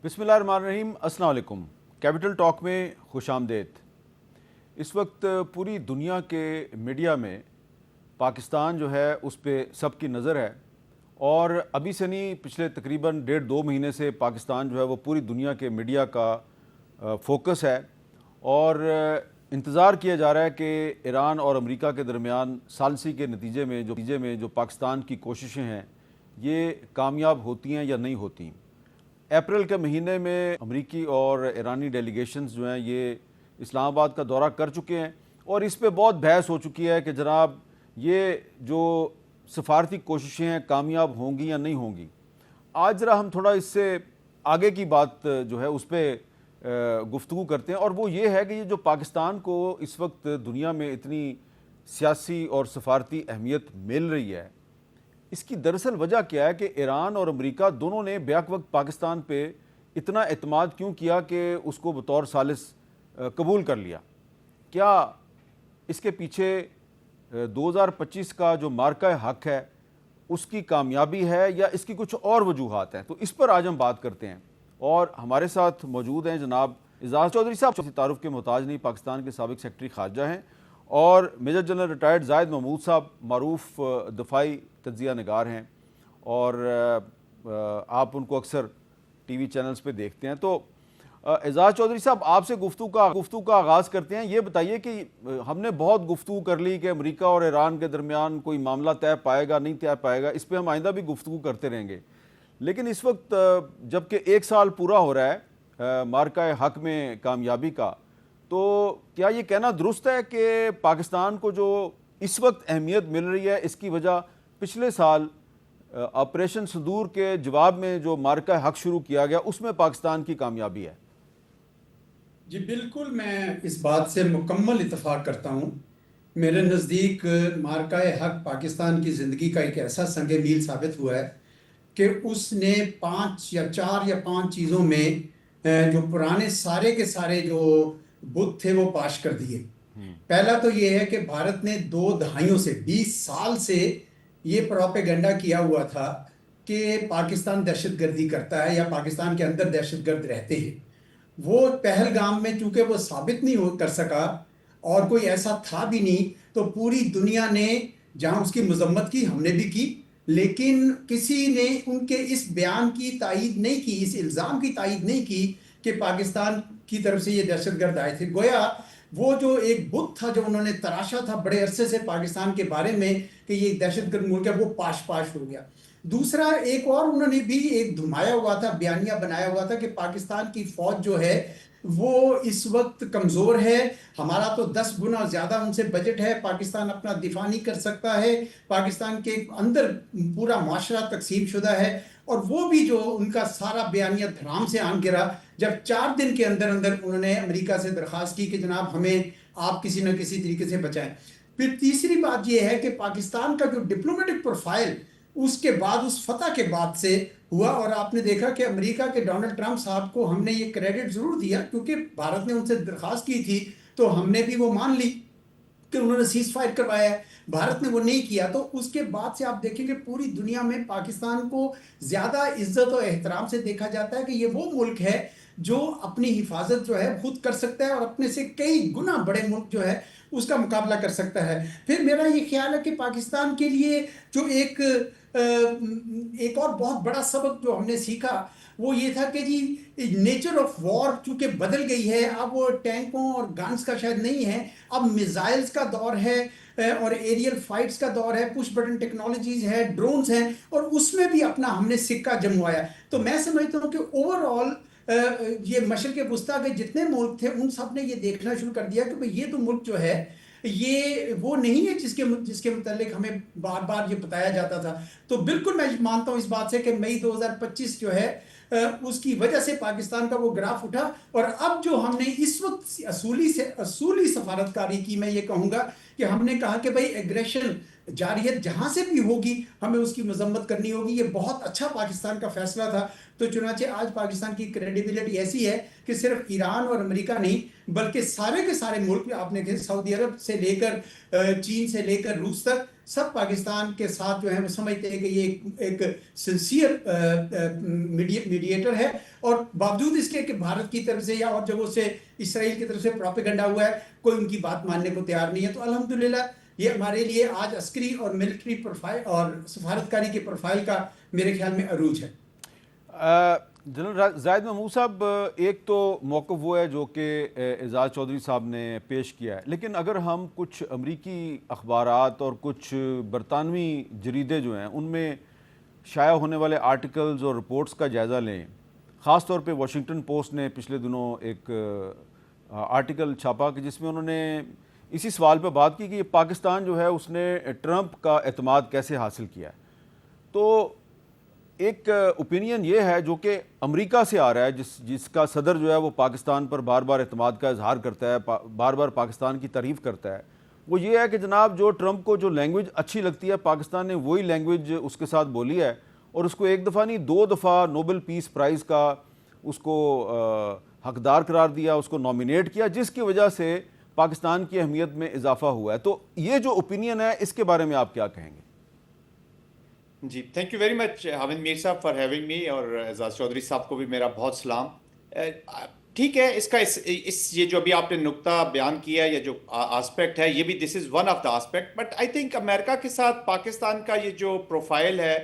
بسم اللہ الرحمن الرحیم۔ السلام علیکم۔ کیپٹل ٹاک میں خوش آمدید۔ اس وقت پوری دنیا کے میڈیا میں پاکستان جو ہے اس پہ سب کی نظر ہے، اور ابھی سے نہیں پچھلے تقریباً 1.5-2 مہینے سے پاکستان جو ہے وہ پوری دنیا کے میڈیا کا فوکس ہے، اور انتظار کیا جا رہا ہے کہ ایران اور امریکہ کے درمیان ثالثی کے نتیجے میں جو پاکستان کی کوششیں ہیں یہ کامیاب ہوتی ہیں یا نہیں ہوتی۔ اپریل کے مہینے میں امریکی اور ایرانی ڈیلیگیشنز جو ہیں یہ اسلام آباد کا دورہ کر چکے ہیں، اور اس پہ بہت بحث ہو چکی ہے کہ جناب یہ جو سفارتی کوششیں ہیں کامیاب ہوں گی یا نہیں ہوں گی۔ آج ذرا ہم تھوڑا اس سے آگے کی بات جو ہے اس پہ گفتگو کرتے ہیں، اور وہ یہ ہے کہ یہ جو پاکستان کو اس وقت دنیا میں اتنی سیاسی اور سفارتی اہمیت مل رہی ہے، اس کی دراصل وجہ کیا ہے کہ ایران اور امریکہ دونوں نے بیک وقت پاکستان پہ اتنا اعتماد کیوں کیا کہ اس کو بطور ثالث قبول کر لیا؟ کیا اس کے پیچھے 2025 کا جو مارکہ حق ہے اس کی کامیابی ہے یا اس کی کچھ اور وجوہات ہیں؟ تو اس پر آج ہم بات کرتے ہیں، اور ہمارے ساتھ موجود ہیں جناب اعزاز چودھری صاحب، تعارف کے محتاج نہیں، پاکستان کے سابق سیکرٹری خارجہ ہیں، اور میجر جنرل ریٹائرڈ زاہد محمود صاحب معروف دفاعی تجزیہ نگار ہیں، اور آپ ان کو اکثر ٹی وی چینلز پہ دیکھتے ہیں۔ تو اعزاز چودھری صاحب، آپ سے گفتگو کا آغاز کرتے ہیں۔ یہ بتائیے کہ ہم نے بہت گفتگو کر لی کہ امریکہ اور ایران کے درمیان کوئی معاملہ طے پائے گا نہیں طے پائے گا، اس پہ ہم آئندہ بھی گفتگو کرتے رہیں گے، لیکن اس وقت جب کہ 1 سال پورا ہو رہا ہے مارکہ حق میں کامیابی کا، تو کیا یہ کہنا درست ہے کہ پاکستان کو جو اس وقت اہمیت مل رہی ہے اس کی وجہ پچھلے سال آپریشن سندور کے جواب میں جو مارکہ حق شروع کیا گیا اس میں پاکستان کی کامیابی ہے؟ جی بالکل، میں اس بات سے مکمل اتفاق کرتا ہوں۔ میرے نزدیک مارکہ حق پاکستان کی زندگی کا ایک ایسا سنگ میل ثابت ہوا ہے کہ اس نے 4 یا 5 چیزوں میں جو پرانے سارے کے سارے جو بت تھے وہ پاش کر دیے۔ پہلا تو یہ ہے کہ بھارت نے 2 دہائیوں سے 20 سال سے یہ پروپیگنڈا کیا ہوا تھا کہ پاکستان دہشت گردی کرتا ہے یا پاکستان کے اندر دہشت گرد رہتے ہیں۔ وہ پہلگام میں چونکہ وہ ثابت نہیں کر سکا اور کوئی ایسا تھا بھی نہیں، تو پوری دنیا نے جہاں اس کی مذمت کی، ہم نے بھی کی، لیکن کسی نے ان کے اس بیان کی تائید نہیں کی، اس الزام کی تائید نہیں کی کہ پاکستان کی طرف سے یہ دہشت گرد آئے تھے۔ گویا وہ جو ایک بت تھا جو انہوں نے تراشا تھا بڑے عرصے سے پاکستان کے بارے میں کہ یہ ایک دہشت گرد ملک ہے، وہ پاش ہو گیا۔ دوسرا ایک اور انہوں نے بھی ایک دھمایا ہوا تھا، بیانیہ بنایا ہوا تھا کہ پاکستان کی فوج جو ہے وہ اس وقت کمزور ہے، ہمارا تو 10 گنا زیادہ ان سے بجٹ ہے، پاکستان اپنا دفاع نہیں کر سکتا ہے، پاکستان کے اندر پورا معاشرہ تقسیم شدہ ہے۔ اور وہ بھی جو ان کا سارا بیانیہ دھڑام سے آن گرا جب 4 دن کے اندر انہوں نے امریکہ سے درخواست کی کہ جناب ہمیں آپ کسی نہ کسی طریقے سے بچائیں۔ پھر تیسری بات یہ ہے کہ پاکستان کا جو ڈپلومیٹک پروفائل اس کے بعد، اس فتح کے بعد سے ہوا، اور آپ نے دیکھا کہ امریکہ کے ڈونلڈ ٹرمپ صاحب کو ہم نے یہ کریڈٹ ضرور دیا کیونکہ بھارت نے ان سے درخواست کی تھی تو ہم نے بھی وہ مان لی کہ انہوں نے سیز فائر کروایا ہے، بھارت نے وہ نہیں کیا۔ تو اس کے بعد سے آپ دیکھیں کہ پوری دنیا میں پاکستان کو زیادہ عزت و احترام سے دیکھا جاتا ہے کہ یہ وہ ملک ہے جو اپنی حفاظت جو ہے خود کر سکتا ہے اور اپنے سے کئی گنا بڑے ملک جو ہے اس کا مقابلہ کر سکتا ہے۔ پھر میرا یہ خیال ہے کہ پاکستان کے لیے جو ایک اور بہت بڑا سبق جو ہم نے سیکھا وہ یہ تھا کہ جی نیچر آف وار چونکہ بدل گئی ہے، اب وہ ٹینکوں اور گنز کا شاید نہیں ہے، اب میزائلز کا دور ہے اور ایریل فائٹس کا دور ہے، پش بٹن ٹیکنالوجیز ہے، ڈرونز ہیں، اور اس میں بھی اپنا ہم نے سکہ جموایا۔ تو میں سمجھتا ہوں کہ اوور آل یہ مشرق وسطیٰ کے جتنے ملک تھے ان سب نے یہ دیکھنا شروع کر دیا کہ یہ تو ملک جو ہے یہ وہ نہیں ہے جس کے متعلق ہمیں بار بار یہ بتایا جاتا تھا۔ تو بالکل میں مانتا ہوں اس بات سے کہ مئی 2025 جو ہے اس کی وجہ سے پاکستان کا وہ گراف اٹھا، اور اب جو ہم نے اس وقت اصولی سفارتکاری کی، میں یہ کہوں گا کہ ہم نے کہا کہ بھائی ایگریشن جارحیت جہاں سے بھی ہوگی ہمیں اس کی مذمت کرنی ہوگی۔ یہ بہت اچھا پاکستان کا فیصلہ تھا۔ تو چنانچہ آج پاکستان کی کریڈیبلٹی ایسی ہے کہ صرف ایران اور امریکہ نہیں بلکہ سارے کے سارے ملک، آپ نے کہا سعودی عرب سے لے کر چین سے لے کر روس تک، سب پاکستان کے ساتھ جو ہے وہ سمجھتے ہیں کہ یہ ایک سنسیئر میڈیٹر ہے، اور باوجود اس کے کہ بھارت کی طرف سے یا اور جگہوں سے اسرائیل کی طرف سے پروپیگنڈا ہوا ہے، کوئی ان کی بات ماننے کو تیار نہیں ہے. تو الحمدللہ یہ ہمارے لیے آج عسکری اور ملٹری پروفائل اور سفارتکاری کے پروفائل کا میرے خیال میں عروج ہے. جنرل زاہد محمود صاحب، ایک تو موقف وہ ہے جو کہ اعزاز چودھری صاحب نے پیش کیا ہے، لیکن اگر ہم کچھ امریکی اخبارات اور کچھ برطانوی جریدے جو ہیں ان میں شائع ہونے والے آرٹیکلز اور رپورٹس کا جائزہ لیں، خاص طور پہ واشنگٹن پوسٹ نے پچھلے دنوں ایک آرٹیکل چھاپا کہ جس میں انہوں نے اسی سوال پہ بات کی کہ یہ پاکستان جو ہے اس نے ٹرمپ کا اعتماد کیسے حاصل کیا ہے. تو ایک اوپینین یہ ہے جو کہ امریکہ سے آ رہا ہے، جس کا صدر جو ہے وہ پاکستان پر بار بار اعتماد کا اظہار کرتا ہے، بار بار پاکستان کی تعریف کرتا ہے، وہ یہ ہے کہ جناب جو ٹرمپ کو جو لینگویج اچھی لگتی ہے پاکستان نے وہی لینگویج اس کے ساتھ بولی ہے، اور اس کو ایک دفعہ نہیں 2 دفعہ نوبل پیس پرائز کا اس کو حقدار قرار دیا، اس کو نامینیٹ کیا، جس کی وجہ سے پاکستان کی اہمیت میں اضافہ ہوا ہے. تو یہ جو اوپینین ہے اس کے بارے میں آپ کیا کہیں گے؟ جی thank you very much Hamid Mir صاحب فار ہیونگ می، اور اعزاز چودھری صاحب کو بھی میرا بہت سلام. ٹھیک ہے، اس کا یہ جو ابھی آپ نے نقطہ بیان کیا ہے، یہ جو آسپیکٹ ہے، یہ بھی this is one of the aspect. But I think امریکہ کے ساتھ پاکستان کا یہ جو پروفائل ہے،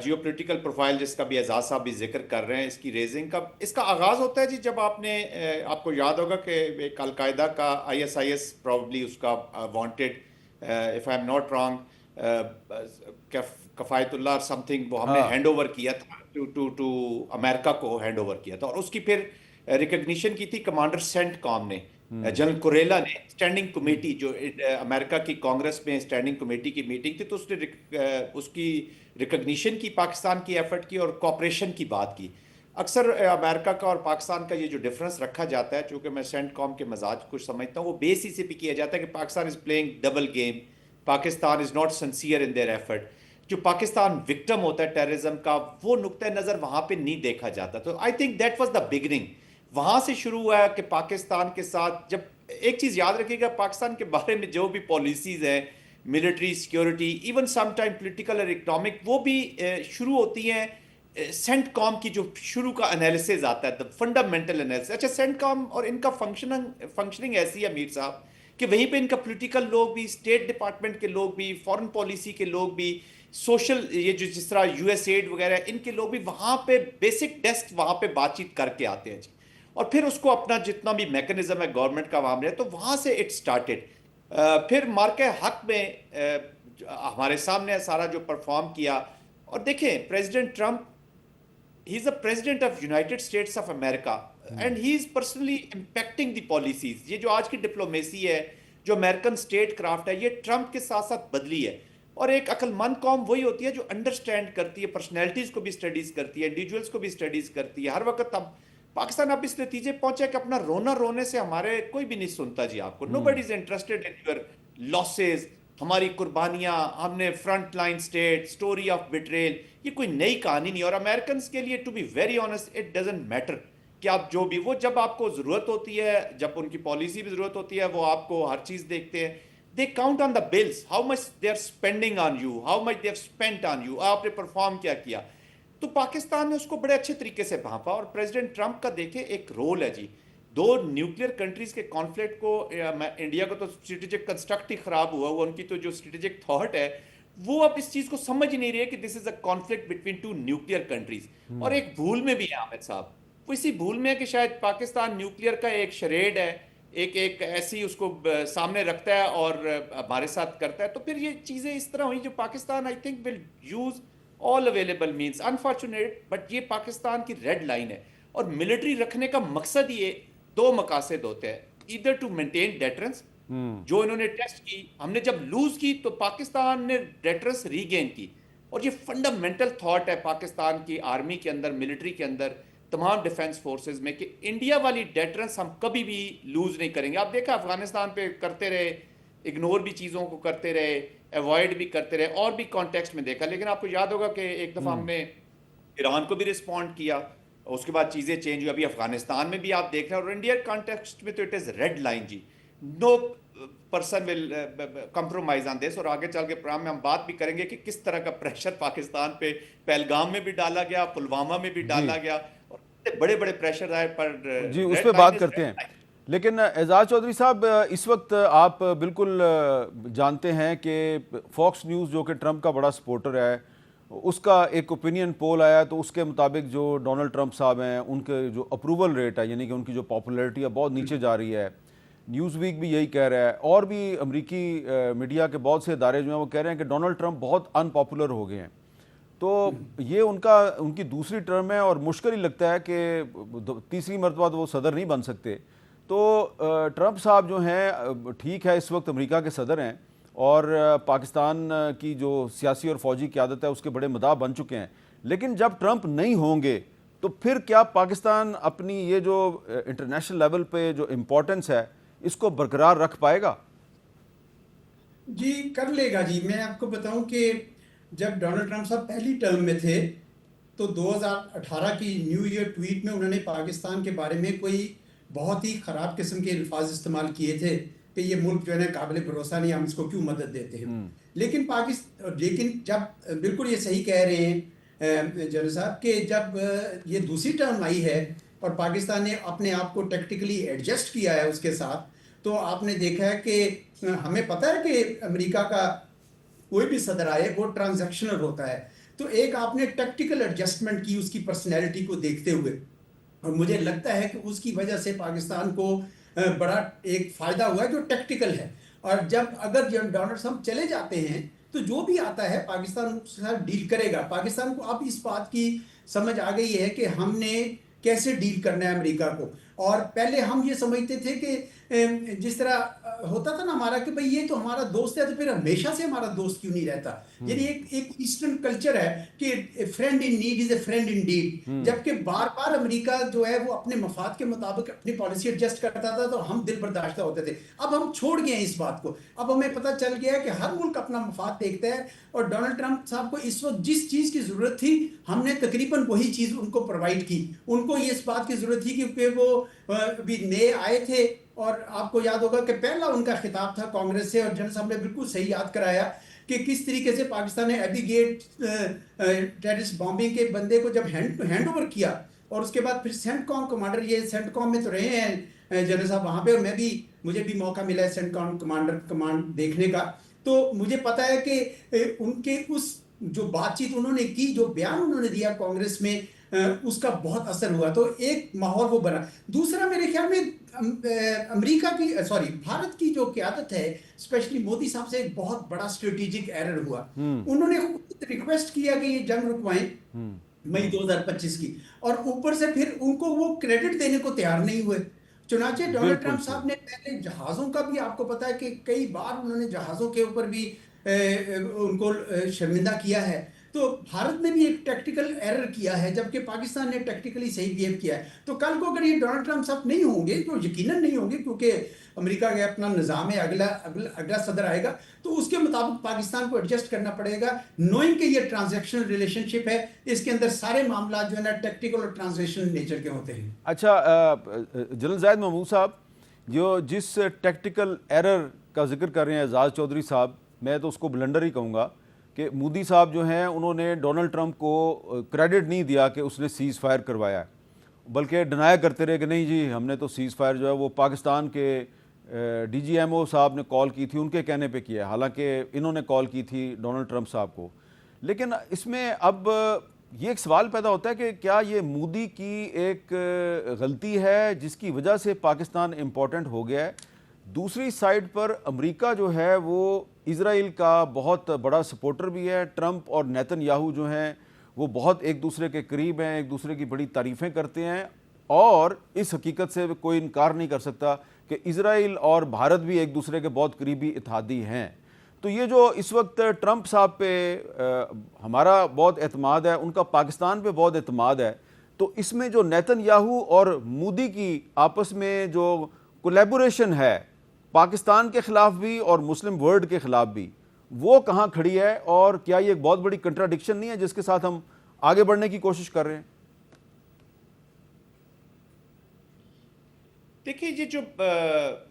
جیو پولیٹیکل پروفائل جس کا بھی اعزاز صاحب بھی ذکر کر رہے ہیں، اس کی ریزنگ کا، اس کا آغاز ہوتا ہے جی جب آپ کو یاد ہوگا کہ ایک القاعدہ کا ISIS پرابلی اس کا wanted, if I am not wrong, کفایت اللہ اور سم تھنگ، وہ ہم نے ہینڈ اوور کیا تھا ٹو امریکہ کو ہینڈ اوور کیا تھا، اور اس کی پھر ریکگنیشن کی تھی کمانڈر سینٹ کام نے، جنرل کوریلا نے. اسٹینڈنگ کمیٹی جو امریکہ کی کانگریس میں اسٹینڈنگ کمیٹی کی میٹنگ تھی، تو اس نے اس کی ریکگنیشن کی، پاکستان کی ایفرٹ کی اور کوآپریشن کی بات کی. اکثر امریکہ کا اور پاکستان کا یہ جو ڈفرنس رکھا جاتا ہے، چونکہ میں سینٹ کام کے مزاج کچھ سمجھتا ہوں، وہ بیس ہی سے بھی کیا جاتا ہے کہ Pakistan is playing double game, Pakistan is not sincere in their effort. جو پاکستان وکٹم ہوتا ہے ٹیررزم کا، وہ نقطہ نظر وہاں پہ نہیں دیکھا جاتا. تو I think that was the beginning. وہاں سے شروع ہوا ہے کہ پاکستان کے ساتھ، جب ایک چیز یاد رکھیے گا، پاکستان کے بارے میں جو بھی پالیسیز ہیں، military, security, even some time political اور اکنامک، وہ بھی شروع ہوتی ہیں سینٹ کام کی جو شروع کا انالیسز آتا ہے، فنڈامنٹل انالیسز. اچھا، سینٹ کام اور ان کا فنکشننگ ایسی ہے میر صاحب کہ وہیں پہ ان کا پولیٹیکل لوگ بھی، اسٹیٹ ڈپارٹمنٹ کے لوگ بھی، فارن پالیسی کے لوگ بھی، سوشل، یہ جو جس طرح USA وغیرہ ان کے لوگ بھی وہاں پہ بیسک ڈیسک وہاں پہ بات چیت کر کے آتے ہیں جی. اور پھر اس کو اپنا جتنا بھی میکنزم ہے گورنمنٹ کا وہاں میں، تو وہاں سے اٹ سٹارٹڈ. پھر مارکہ حق میں ہمارے سامنے سارا جو پرفارم کیا. اور دیکھیں president Trump, he is a president of United States of America, and he is personally impacting the policies. یہ جو آج کی ڈپلومیسی ہے، جو امریکن اسٹیٹ کرافٹ ہے، یہ ٹرمپ کے ساتھ ساتھ بدلی ہے. اور ایک عقل مند قوم وہی ہوتی ہے جو انڈرسٹینڈ کرتی ہے، پرسنالٹیز کو بھی اسٹڈیز کرتی ہے، انڈیویجولس کو بھی اسٹڈیز کرتی ہے ہر وقت. اب پاکستان اب اس نتیجے پہنچا کہ اپنا رونا رونے سے ہمارے کوئی بھی نہیں سنتا جی. آپ کو nobody is interested in your losses, ہماری قربانیاں، ہم نے front line state, story of betrayal, یہ کوئی نئی کہانی نہیں. اور امریکنس کے لیے to be very honest it doesn't matter کہ آپ جو بھی، وہ جب آپ کو ضرورت ہوتی ہے، جب ان کی پالیسی بھی ضرورت ہوتی ہے، وہ آپ کو ہر چیز دیکھتے ہیں. They count on the bills, how much they are spending on you, how much they have spent on you, آپ نے پرفارم کیا کیا. تو پاکستان نے اس کو بڑے اچھے طریقے سے بھانپا. اور پریزیڈنٹ ٹرمپ کا دیکھیں ایک رول ہے جی، 2 نیوکلیر کنٹریز کے کانفلکٹ کو، انڈیا کو تو اسٹریٹجک کنسٹرکٹ ہی خراب ہوا ان کی، تو جو اسٹریٹجک تھاٹ ہے وہ اب اس چیز کو سمجھ نہیں رہی ہے کہ this is a conflict between 2 nuclear countries. اور ایک بھول میں بھی ہے عامر صاحب، وہ اسی بھول میں ہے کہ شاید پاکستان نیوکلیر کا ایک شریڈ ہے، ایک ایسی اس کو سامنے رکھتا ہے اور ہمارے ساتھ کرتا ہے. تو پھر یہ چیزیں اس طرح ہوئی جو Pakistan I think will use all available means, unfortunate but یہ پاکستان کی ریڈ لائن ہے. اور ملٹری رکھنے کا مقصد یہ 2 مقاصد ہوتے ہیں، ایدر ٹو مینٹین ڈیٹرنس، جو انہوں نے ٹیسٹ کی، ہم نے جب لوز کی تو پاکستان نے ڈیٹرنس ری گین کی. اور یہ فنڈامنٹل تھاٹ ہے پاکستان کی آرمی کے اندر، ملٹری کے اندر، تمام ڈیفنس فورسز میں، کہ انڈیا والی ڈیٹرنس ہم کبھی بھی لوز نہیں کریں گے. آپ دیکھا افغانستان پہ کرتے رہے، اگنور بھی چیزوں کو کرتے رہے، ایوائڈ بھی کرتے رہے، اور بھی کانٹیکسٹ میں دیکھا. لیکن آپ کو یاد ہوگا کہ ایک دفعہ ہم نے ایران کو بھی رسپونڈ کیا، اس کے بعد چیزیں چینج ہوئی. ابھی افغانستان میں بھی آپ دیکھ رہے ہیں، اور انڈیا کانٹیکسٹ میں تو it is red line ji. No person will compromise on this, اور آگے چل کے پروگرام میں ہم بات بھی کریں گے کہ کس طرح کا پریشر پاکستان پہ پہلگام میں بھی ڈالا گیا, پلوامہ میں بھی ڈالا گیا, اور بڑے بڑے پریشر آئے پر جی اس پہ بات کرتے ہیں. لیکن اعزاز چودھری صاحب, اس وقت آپ بالکل جانتے ہیں کہ فاکس نیوز جو کہ ٹرمپ کا بڑا سپورٹر ہے, اس کا ایک اوپینین پول آیا, تو اس کے مطابق جو ڈونلڈ ٹرمپ صاحب ہیں ان کے جو اپروول ریٹ ہے, یعنی کہ ان کی جو پاپولیرٹی ہے, بہت نیچے جا رہی ہے. نیوز ویک بھی یہی کہہ رہا ہے, اور بھی امریکی میڈیا کے بہت سے ادارے جو ہیں وہ کہہ رہے ہیں کہ ڈونلڈ ٹرمپ بہت ان پاپولر ہو گئے ہیں. تو یہ ان کی دوسری ٹرم ہے, اور مشکل ہی لگتا ہے کہ تیسری مرتبہ تو وہ صدر نہیں بن سکتے. تو ٹرمپ صاحب جو ہیں ٹھیک ہے اس وقت امریکہ کے صدر ہیں, اور پاکستان کی جو سیاسی اور فوجی قیادت ہے اس کے بڑے مداح بن چکے ہیں, لیکن جب ٹرمپ نہیں ہوں گے تو پھر کیا پاکستان اپنی یہ جو انٹرنیشنل لیول پہ جو امپورٹنس ہے اس کو برقرار رکھ پائے گا؟ جی کر لے گا جی. میں آپ کو بتاؤں کہ جب ڈونلڈ ٹرمپ صاحب پہلی ٹرم میں تھے تو 2018 کی نیو ایئر ٹویٹ میں انہوں نے پاکستان کے بارے میں کوئی بہت ہی خراب قسم کے الفاظ استعمال کیے تھے کہ یہ ملک جو ہے نا قابل بھروسہ نہیں, ہم اس کو کیوں مدد دیتے ہیں. لیکن جب بالکل یہ صحیح کہہ رہے ہیں جنرل صاحب کہ جب یہ دوسری ٹرم آئی ہے اور پاکستان نے اپنے آپ کو ٹیکٹیکلی ایڈجسٹ کیا ہے اس کے ساتھ, تو آپ نے دیکھا ہے کہ ہمیں پتہ ہے کہ امریکہ کا کوئی بھی صدر آئے وہ ٹرانزیکشنل ہوتا ہے. تو ایک آپ نے ٹیکٹیکل ایڈجسٹمنٹ کی اس کی پرسنالٹی کو دیکھتے ہوئے, اور مجھے لگتا ہے کہ اس کی وجہ سے پاکستان کو بڑا ایک فائدہ ہوا ہے جو ٹیکٹیکل ہے. اور اگر ڈونلڈ ٹرمپ چلے جاتے ہیں تو جو بھی آتا ہے پاکستان اس کے ساتھ ڈیل کرے گا. پاکستان کو اب اس بات کی سمجھ آ گئی ہے کہ ہم نے کیسے ڈیل کرنا ہے امریکہ کو. اور پہلے ہم یہ سمجھتے تھے کہ جس طرح ہوتا تھا نا ہمارا کہ بھئی یہ تو ہمارا دوست ہے تو پھر ہمیشہ سے ہمارا دوست کیوں نہیں رہتا. یعنی ایک ایسٹرن کلچر ہے کہ friend in need is a friend indeed. جبکہ بار بار امریکہ جو ہے وہ اپنے مفاد کے مطابق اپنی پالیسی ایڈجسٹ کرتا تھا تو ہم دل برداشتہ ہوتے تھے. اب ہم چھوڑ گئے ہیں اس بات کو. اب ہمیں پتہ چل گیا ہے کہ ہر ملک اپنا مفاد دیکھتا ہے, اور ڈونلڈ ٹرمپ صاحب کو اس وقت جس چیز کی ضرورت تھی ہم نے تقریباً وہی چیز ان کو پرووائڈ کی. ان کو یہ اس بات کی ضرورت تھی کیونکہ وہ ابھی نئے آئے تھے, اور آپ کو یاد ہوگا کہ پہلا ان کا خطاب تھا کانگریس سے, اور جنرل صاحب نے بالکل صحیح یاد کرایا کہ کس طریقے سے پاکستان نے ایبی گیٹ ٹیررسٹ بامبنگ کے بندے کو جب ہینڈ اوور کیا, اور اس کے بعد پھر سینٹ کام کمانڈر, یہ سینٹ کام میں تو رہے ہیں جنرل صاحب وہاں پہ, اور مجھے بھی موقع ملا ہے سینٹ کام کمانڈ دیکھنے کا. تو مجھے پتا ہے کہ ان کے اس جو بات چیت انہوں نے کی, جو بیان انہوں نے دیا کانگریس میں, اس کا بہت اثر ہوا. تو ایک ماحول وہ بنا. دوسرا میرے خیال میں بھارت کی جو قیادت ہے اسپیشلی مودی صاحب سے ایک بہت بڑا اسٹریٹجک ایرر ہوا. انہوں نے خود ریکویسٹ کیا کہ یہ جنگ رکوائیں مئی 2025 کی, اور اوپر سے پھر ان کو وہ کریڈٹ دینے کو تیار نہیں ہوئے. چنانچہ ڈونلڈ ٹرمپ صاحب نے پہلے جہازوں کا بھی, آپ کو پتا ہے کہ کئی بار انہوں نے جہازوں کے اوپر بھی ان کو شرمندہ کیا ہے. تو بھارت نے بھی ایک ٹیکٹیکل ایرر کیا ہے, جبکہ پاکستان نے ٹیکٹیکلی صحیح بیہیو کیا ہے. تو کل کو اگر یہ ڈونلڈ ٹرمپ صاحب نہیں ہوں گے, تو یقیناً نہیں ہوں گے کیونکہ امریکہ کا اپنا نظام ہے, اگلا صدر آئے گا تو اس کے مطابق پاکستان کو ایڈجسٹ کرنا پڑے گا, نوئنگ کہ یہ ٹرانزیکشنل ریلیشن شپ ہے, اس کے اندر سارے معاملات جو ہے نا ٹیکٹیکل اور ٹرانزیکشنل نیچر کے ہوتے ہیں. اچھا جنرل زاہد محمود صاحب, جس ٹیکٹیکل ایرر کا ذکر کر رہے ہیں اعزاز چودھری صاحب, میں تو اس کو بلنڈر ہی کہوں گا کہ مودی صاحب جو ہیں انہوں نے ڈونلڈ ٹرمپ کو کریڈٹ نہیں دیا کہ اس نے سیز فائر کروایا ہے, بلکہ ڈنایا کرتے رہے کہ نہیں جی ہم نے تو سیز فائر جو ہے وہ پاکستان کے ڈی جی ایم او صاحب نے کال کی تھی, ان کے کہنے پہ کیا ہے, حالانکہ انہوں نے کال کی تھی ڈونلڈ ٹرمپ صاحب کو. لیکن اس میں اب یہ ایک سوال پیدا ہوتا ہے کہ کیا یہ مودی کی ایک غلطی ہے جس کی وجہ سے پاکستان امپورٹنٹ ہو گیا ہے؟ دوسری سائڈ پر امریکہ جو ہے وہ اسرائیل کا بہت بڑا سپورٹر بھی ہے. ٹرمپ اور نیتن یاہو جو ہیں وہ بہت ایک دوسرے کے قریب ہیں, ایک دوسرے کی بڑی تعریفیں کرتے ہیں, اور اس حقیقت سے کوئی انکار نہیں کر سکتا کہ اسرائیل اور بھارت بھی ایک دوسرے کے بہت قریبی اتحادی ہیں. تو یہ جو اس وقت ٹرمپ صاحب پہ ہمارا بہت اعتماد ہے, ان کا پاکستان پہ بہت اعتماد ہے, تو اس میں جو نیتن یاہو اور مودی کی آپس میں جو کولیبوریشن ہے پاکستان کے خلاف بھی اور مسلم ورلڈ کے خلاف بھی, وہ کہاں کھڑی ہے, اور کیا یہ ایک بہت بڑی کنٹراڈکشن نہیں ہے جس کے ساتھ ہم آگے بڑھنے کی کوشش کر رہے ہیں؟ دیکھیے یہ جو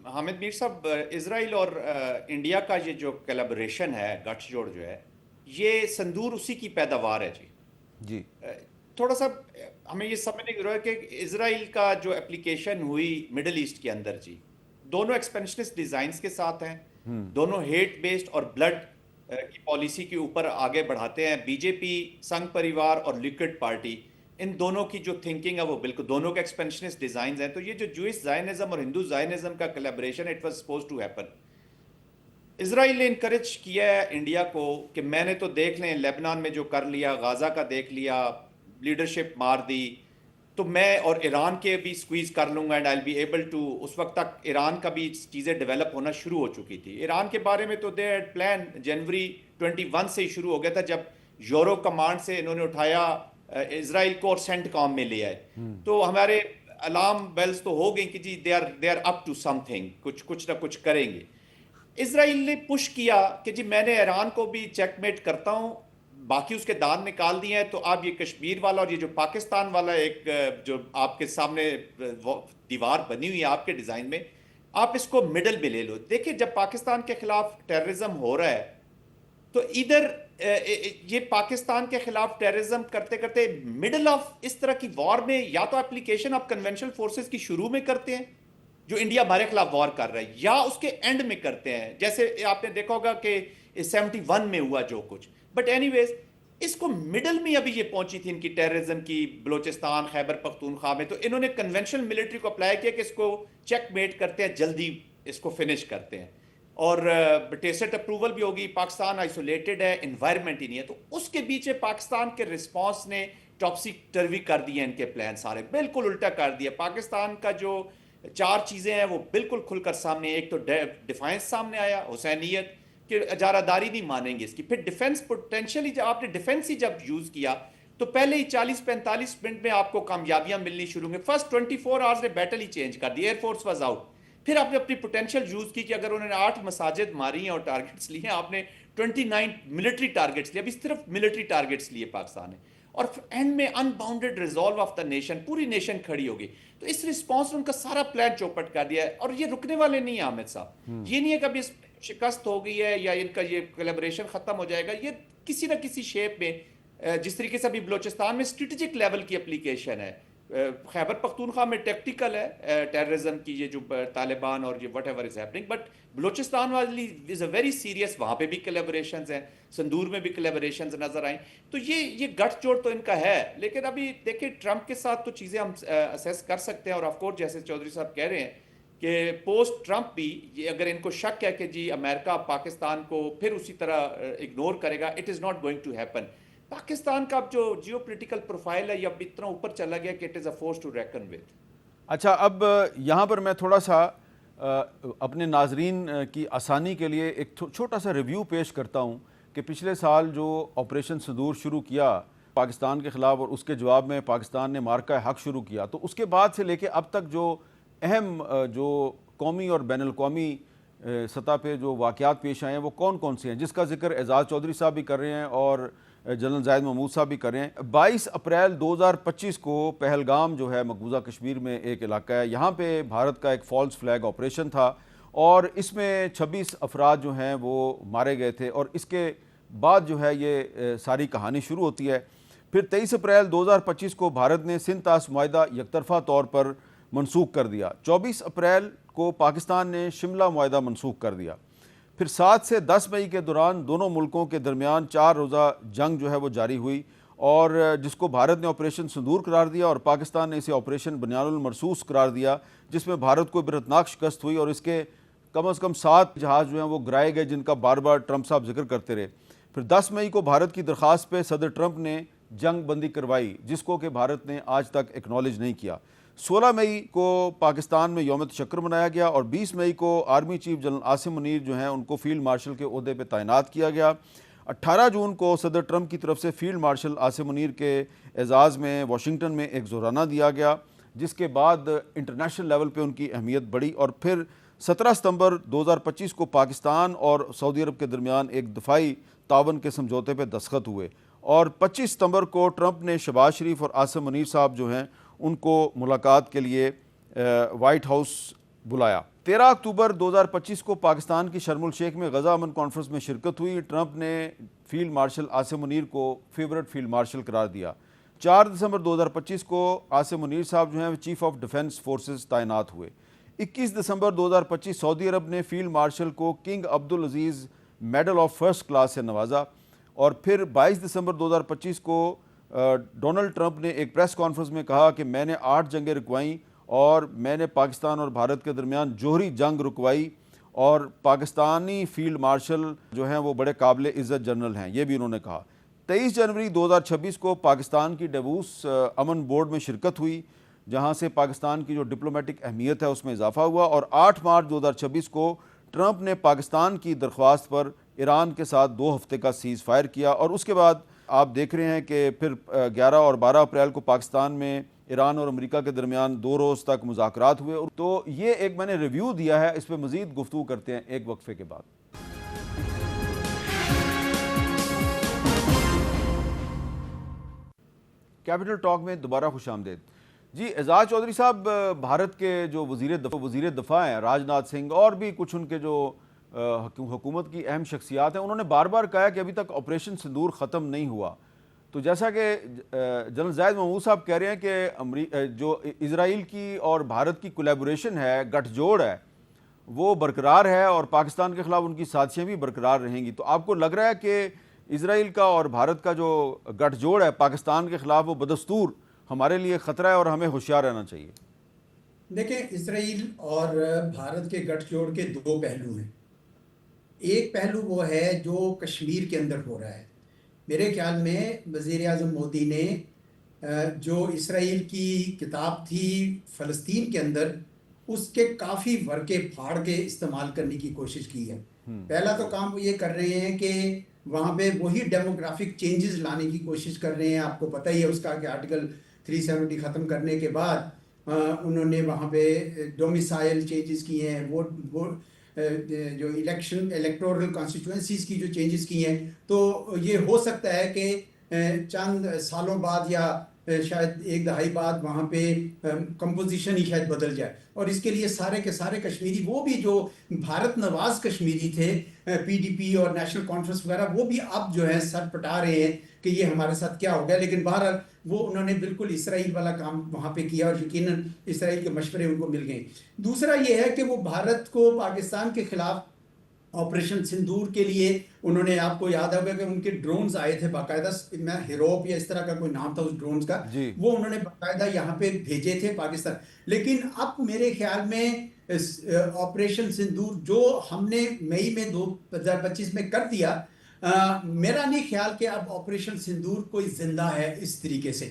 حامد میر صاحب اسرائیل اور انڈیا کا یہ جو کلیبریشن ہے گٹھ جوڑ جو ہے یہ صندور اسی کی پیداوار ہے جی تھوڑا سا ہمیں یہ سمجھنے کی ضرورت ہے کہ اسرائیل کا جو اپلیکیشن ہوئی مڈل ایسٹ کے اندر جی دونوں ایکسپینشنسٹ ڈیزائنز کے ساتھ ہیں دونوں ہیٹ بیسڈ اور بلڈ کی پالیسی کے اوپر آگے بڑھاتے ہیں بی جے پی سنگھ پریوار اور لیکوڈ پارٹی ان دونوں کی جو تھنکنگ ہے وہ بالکل دونوں کے ایکسپینشنسٹ ڈیزائنز ہیں تو یہ جو جوئش زائنزم اور ہندو زائنزم کا collaboration it was suppose to happen Israel نے انکریج کیا ہے انڈیا کو کہ میں نے تو دیکھ لیں لیبنان میں جو کر لیا غازہ کا دیکھ لیا لیڈرشپ مار دی تو میں اور ایران کے بھی سکویز کر لوں گا and I be able to اس وقت تک ایران کا بھی چیزیں ڈیولپ ہونا شروع ہو چکی تھی ایران کے بارے میں تو دے ہیڈ پلان جنوری 21 سے ہی شروع ہو گیا تھا جب یورو کمانڈ سے انہوں نے اٹھایا اسرائیل کو اور سینٹ کام میں لے آئے تو ہمارے الارم بیلز تو ہو گئی کہ جی they are up to something کچھ نہ کچھ کریں گے اسرائیل نے پش کیا کہ جی میں نے ایران کو بھی چیک میٹ کرتا ہوں باقی اس کے دان نکال دیے ہیں تو اب یہ کشمیر والا اور یہ جو پاکستان والا ایک جو آپ کے سامنے دیوار بنی ہوئی ہے آپ کے ڈیزائن میں آپ اس کو مڈل میں لے لو دیکھیں جب پاکستان کے خلاف ٹیررزم ہو رہا ہے تو ادھر یہ پاکستان کے خلاف ٹیررزم کرتے کرتے مڈل آف اس طرح کی وار میں یا تو اپلیکیشن آپ کنونشنل فورسز کی شروع میں کرتے ہیں جو انڈیا ہمارے خلاف وار کر رہا ہے یا اس کے اینڈ میں کرتے ہیں جیسے آپ نے دیکھا ہوگا کہ 71 میں ہوا جو کچھ بٹ اینی ویز اس کو مڈل میں ابھی یہ پہنچی تھی ان کی ٹیررزم کی بلوچستان خیبر پختونخوا میں تو انہوں نے کنونشنل ملٹری کو اپلائی کیا کہ اس کو چیک میٹ کرتے ہیں جلدی اس کو فنش کرتے ہیں اور ٹیسٹ اپروول بھی ہوگی پاکستان آئسولیٹڈ ہے انوائرمنٹ ہی نہیں ہے تو اس کے پیچھے پاکستان کے رسپانس نے ٹاپسی ٹروی کر دی ہیں ان کے پلان سارے بالکل الٹا کر دیا پاکستان کا جو 4 چیزیں ہیں وہ بالکل کھل کر سامنے ایک تو ڈیفائنس سامنے آیا حسینیت کہ اجارہ داری نہیں مانیں گے اس کی پھر ڈیفنس پوٹینشلی جب آپ نے ڈیفنس ہی جب یوز کیا تو پہلے ہی 40-45 منٹ میں آپ کو کامیابیاں ملنی شروع ہوئی فرسٹ 24 آورز نے بیٹل ہی چینج کر دی ایئر فورس واز آؤٹ پھر آپ نے اپنی پوٹینشیل یوز کی کہ اگر انہوں نے 8 مساجد ماری ہیں اور ٹارگٹس لیے ہیں آپ نے 29 ملٹری ٹارگٹس لیے ابھی صرف ملٹری ٹارگٹس لیے پاکستان نے اور اینڈ میں unbounded resolve of the nation پوری نیشن کھڑی ہوگی تو اس رسپانس نے ان کا سارا پلان چوپٹ کر دیا ہے اور یہ رکنے والے نہیں ہیں حامد صاحب یہ نہیں ہے کہ ابھی اس شکست ہو گئی ہے یا ان کا یہ کلیبریشن ختم ہو جائے گا یہ کسی نہ کسی شیپ میں جس طریقے سے ابھی بلوچستان میں اسٹریٹجک لیول کی اپلیکیشن ہے خیبر پختونخوا میں ٹیکٹیکل ہے ٹیررزم کی یہ جو طالبان اور یہ what ever is happening but Balochistan والی از اے ویری سیریس وہاں پہ بھی کلیبریشنز ہیں صندور میں بھی کلیبریشنز نظر آئیں تو یہ گٹھ جوڑ تو ان کا ہے لیکن ابھی دیکھیں ٹرمپ کے ساتھ تو چیزیں ہم اسیس کر سکتے ہیں اور آف کورس جیسے چودھری صاحب کہہ رہے ہیں کہ پوسٹ ٹرمپ بھی یہ اگر ان کو شک ہے کہ جی امریکہ پاکستان کو پھر اسی طرح اگنور کرے گا it is not going to happen Pakistan کا جو جیو پولیٹیکل پروفائل ہے یہ اب اتنا اوپر چلا گیا کہ it is a force to reckon with اچھا اب یہاں پر میں تھوڑا سا اپنے ناظرین کی آسانی کے لیے ایک چھوٹا سا ریویو پیش کرتا ہوں کہ پچھلے سال جو آپریشن صندور شروع کیا پاکستان کے خلاف اور اس کے جواب میں پاکستان نے مارکہ حق شروع کیا تو اس کے بعد سے لے کے اب تک جو اہم جو قومی اور بین الاقوامی سطح پہ جو واقعات پیش آئے ہیں وہ کون کون سے ہیں جس کا ذکر اعزاز چودھری صاحب بھی کر رہے ہیں اور جنرل زاہد محمود صاحب بھی کر رہے ہیں 22 اپریل 2025 کو پہلگام جو ہے مقبوضہ کشمیر میں ایک علاقہ ہے یہاں پہ بھارت کا ایک فالس فلیگ آپریشن تھا اور اس میں 26 افراد جو ہیں وہ مارے گئے تھے اور اس کے بعد جو ہے یہ ساری کہانی شروع ہوتی ہے پھر 23 اپریل 2025 کو بھارت نے سندھ طاس معاہدہ یک طرفہ طور پر منسوخ کر دیا 24 اپریل کو پاکستان نے شملہ معاہدہ منسوخ کر دیا پھر 7 سے 10 مئی کے دوران دونوں ملکوں کے درمیان 4 روزہ جنگ جو ہے وہ جاری ہوئی اور جس کو بھارت نے آپریشن صندور قرار دیا اور پاکستان نے اسے آپریشن بنیان المرصوص قرار دیا جس میں بھارت کو عبرتناک شکست ہوئی اور اس کے کم از کم 7 جہاز جو ہیں وہ گرائے گئے جن کا بار بار ٹرمپ صاحب ذکر کرتے رہے پھر 10 مئی کو بھارت کی درخواست پہ صدر ٹرمپ نے جنگ بندی کروائی جس کو کہ بھارت نے آج تک ایکنالج نہیں کیا 16 مئی کو پاکستان میں یوم تشکر منایا گیا اور 20 مئی کو army chief general Asim Munir جو ہیں ان کو فیلڈ مارشل کے عہدے پہ تعینات کیا گیا 18 جون کو صدر ٹرمپ کی طرف سے فیلڈ مارشل عاصم منیر کے اعزاز میں واشنگٹن میں ایک زورانہ دیا گیا جس کے بعد انٹرنیشنل لیول پہ ان کی اہمیت بڑھی اور پھر 17 ستمبر 2025 کو پاکستان اور سعودی عرب کے درمیان ایک دفاعی تعاون کے سمجھوتے پہ دستخط ہوئے اور 25 ستمبر کو ٹرمپ نے شہباز شریف اور عاصم منیر صاحب جو ہیں ان کو ملاقات کے لیے وائٹ ہاؤس بلایا۔ 13 اکتوبر 2025 کو پاکستان کی شرم الشیخ میں غزہ امن کانفرنس میں شرکت ہوئی۔ ٹرمپ نے فیلڈ مارشل عاصم منیر کو فیورٹ فیلڈ مارشل قرار دیا۔ 4 دسمبر 2025 کو عاصم منیر صاحب جو ہیں چیف آف ڈیفنس فورسز تعینات ہوئے۔ 21 دسمبر 2025 سعودی عرب نے فیلڈ مارشل کو king Abdulaziz medal of first class سے نوازا، اور پھر 22 دسمبر 2025 کو ڈونلڈ ٹرمپ نے ایک پریس کانفرنس میں کہا کہ میں نے 8 جنگیں رکوائیں اور میں نے پاکستان اور بھارت کے درمیان جوہری جنگ رکوائی، اور پاکستانی فیلڈ مارشل جو ہیں وہ بڑے قابل عزت جنرل ہیں، یہ بھی انہوں نے کہا۔ 23 جنوری 2026 کو پاکستان کی ڈیووس امن بورڈ میں شرکت ہوئی، جہاں سے پاکستان کی جو ڈپلومیٹک اہمیت ہے اس میں اضافہ ہوا، اور 8 مارچ 2026 کو ٹرمپ نے پاکستان کی درخواست پر ایران کے ساتھ 2 ہفتے کا سیز فائر کیا، اور اس کے بعد آپ دیکھ رہے ہیں کہ پھر 11 اور 12 اپریل کو پاکستان میں ایران اور امریکہ کے درمیان 2 روز تک مذاکرات ہوئے۔ تو یہ ایک میں نے ریویو دیا ہے، اس پہ مزید گفتگو کرتے ہیں ایک وقفے کے بعد۔ کیپٹل ٹاک میں دوبارہ خوش آمدید۔ جی اعزاز چودھری صاحب، بھارت کے جو وزیر دفاع ہیں راج ناتھ سنگھ اور بھی کچھ ان کے جو حکومت کی اہم شخصیات ہیں، انہوں نے بار بار کہا کہ ابھی تک آپریشن سندور ختم نہیں ہوا۔ تو جیسا کہ جنرل زاہد محمود صاحب کہہ رہے ہیں کہ جو اسرائیل کی اور بھارت کی کولیبوریشن ہے، گٹھ جوڑ ہے، وہ برقرار ہے اور پاکستان کے خلاف ان کی سازشیں بھی برقرار رہیں گی۔ تو آپ کو لگ رہا ہے کہ اسرائیل کا اور بھارت کا جو گٹھ جوڑ ہے پاکستان کے خلاف وہ بدستور ہمارے لیے خطرہ ہے اور ہمیں ہوشیار رہنا چاہیے؟ دیکھیں، اسرائیل اور بھارت کے گٹھ جوڑ کے 2 پہلو ہیں۔ ایک پہلو وہ ہے جو کشمیر کے اندر ہو رہا ہے۔ میرے خیال میں وزیر اعظم مودی نے جو اسرائیل کی کتاب تھی فلسطین کے اندر، اس کے کافی ورقے پھاڑ کے استعمال کرنے کی کوشش کی ہے۔ پہلا تو کام وہ یہ کر رہے ہیں کہ وہاں پہ وہی ڈیموگرافک چینجز لانے کی کوشش کر رہے ہیں۔ آپ کو پتہ ہی ہے اس کا کہ آرٹیکل 370 ختم کرنے کے بعد انہوں نے وہاں پہ ڈومیسائل چینجز کیے ہیں، وہ جو الیکٹورل کانسٹیٹوئنسیز کی جو چینجز کی ہیں۔ تو یہ ہو سکتا ہے کہ چند سالوں بعد یا شاید 1 دہائی بعد وہاں پہ کمپوزیشن ہی شاید بدل جائے، اور اس کے لیے سارے کے سارے کشمیری، وہ بھی جو بھارت نواز کشمیری تھے، پی ڈی پی اور نیشنل کانفرنس وغیرہ، وہ بھی اب جو ہے سر پٹا رہے ہیں کہ یہ ہمارے ساتھ کیا ہو گیا۔ لیکن بہرحال وہ انہوں نے بالکل اسرائیل والا کام وہاں پہ کیا، اور یقیناً اسرائیل کے مشورے ان کو مل گئے۔ دوسرا یہ ہے کہ وہ بھارت کو پاکستان کے خلاف آپریشن سندور کے لیے انہوں نے، آپ کو یاد ہوگا کہ ان کے ڈرونز آئے تھے باقاعدہ، ہیروپ یا اس طرح کا کوئی نام تھا اس ڈرونز کا، وہ انہوں نے باقاعدہ یہاں پہ بھیجے تھے پاکستان۔ لیکن اب میرے خیال میں آپریشن سندور جو ہم نے مئی میں 2025 میں کر دیا، میرا نہیں خیال کہ اب آپریشن سندور کوئی زندہ ہے اس طریقے سے،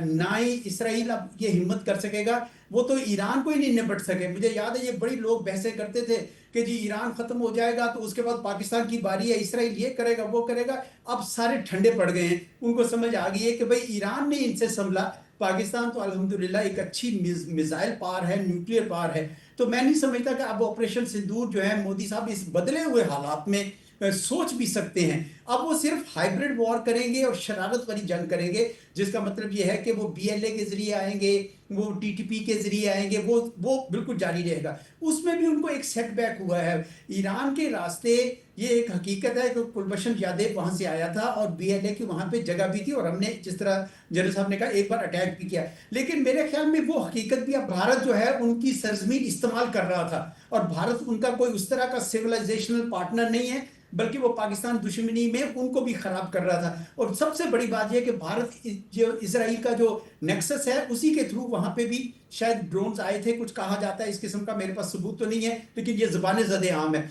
نہ ہی اسرائیل اب یہ ہمت کر سکے گا۔ وہ تو ایران کو ہی نہیں نپٹ سکے۔ مجھے یاد ہے یہ بڑی لوگ بحثیں کرتے تھے کہ جی ایران ختم ہو جائے گا تو اس کے بعد پاکستان کی باری ہے، اسرائیل یہ کرے گا وہ کرے گا۔ اب سارے ٹھنڈے پڑ گئے ہیں، ان کو سمجھ آ گئی ہے کہ بھائی ایران نے ان سے سنبھلا، پاکستان تو الحمدللہ ایک اچھی میزائل پار ہے، نیوکلیئر پار ہے۔ تو میں نہیں سمجھتا کہ اب آپریشن سندور جو ہے مودی صاحب اس بدلے ہوئے حالات میں سوچ بھی سکتے ہیں۔ اب وہ صرف ہائیبرڈ وار کریں گے اور شرارت والی جنگ کریں گے، جس کا مطلب یہ ہے کہ وہ بی ایل اے کے ذریعے آئیں گے، وہ ٹی ٹی پی کے ذریعے آئیں گے، وہ بالکل جاری رہے گا۔ اس میں بھی ان کو ایک سیٹ بیک ہوا ہے ایران کے راستے۔ یہ ایک حقیقت ہے کہ کلبھشن یادیو وہاں سے آیا تھا اور بی ایل اے کی وہاں پہ جگہ بھی تھی، اور ہم نے جس طرح جنرل صاحب نے کہا ایک بار اٹیک بھی کیا۔ لیکن میرے خیال میں وہ حقیقت بھی اب بھارت جو ہے ان کی سرزمین استعمال کر رہا تھا، اور بھارت ان کا کوئی اس طرح کا سیولائزیشنل پارٹنر نہیں ہے، بلکہ وہ پاکستان دشمنی میں ان کو بھی خراب کر رہا تھا۔ اور سب سے بڑی بات یہ کہ بھارت جو اسرائیل کا جو نیکسس ہے اسی کے تھرو وہاں پہ بھی شاید ڈرونز آئے تھے، کچھ کہا جاتا ہے، اس قسم کا میرے پاس ثبوت تو نہیں ہے، لیکن یہ زبان زد عام ہے۔